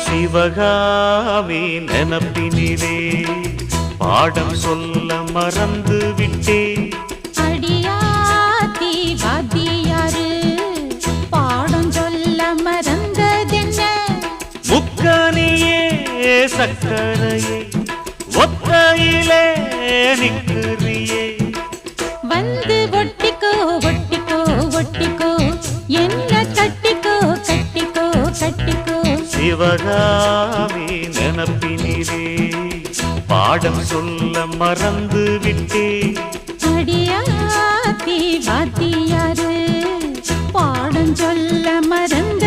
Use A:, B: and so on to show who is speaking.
A: சிவகாமி நினப்பினிலே பாடம் சொல்ல மறந்து விட்டேன்.
B: அடியாத்தி வாத்தியாரு பாடம் சொல்ல மறந்ததென்ன?
A: முக்கனியே சக்கரையே ஒத்தையிலே நிற்கிறியே.
B: வந்து ஒட்டிக்கோ ஒட்டிக்கோ ஒட்டிக்கோ என்ன கட்டிக்கோ கட்டிக்கோ கட்டிக்கோ.
A: சிவகாமி நினப்பினிலே பாடம் சொல்ல மறந்து விட்டேன்.
B: அடியாத்தி வாத்தியாரு பாடம் சொல்ல மறந்த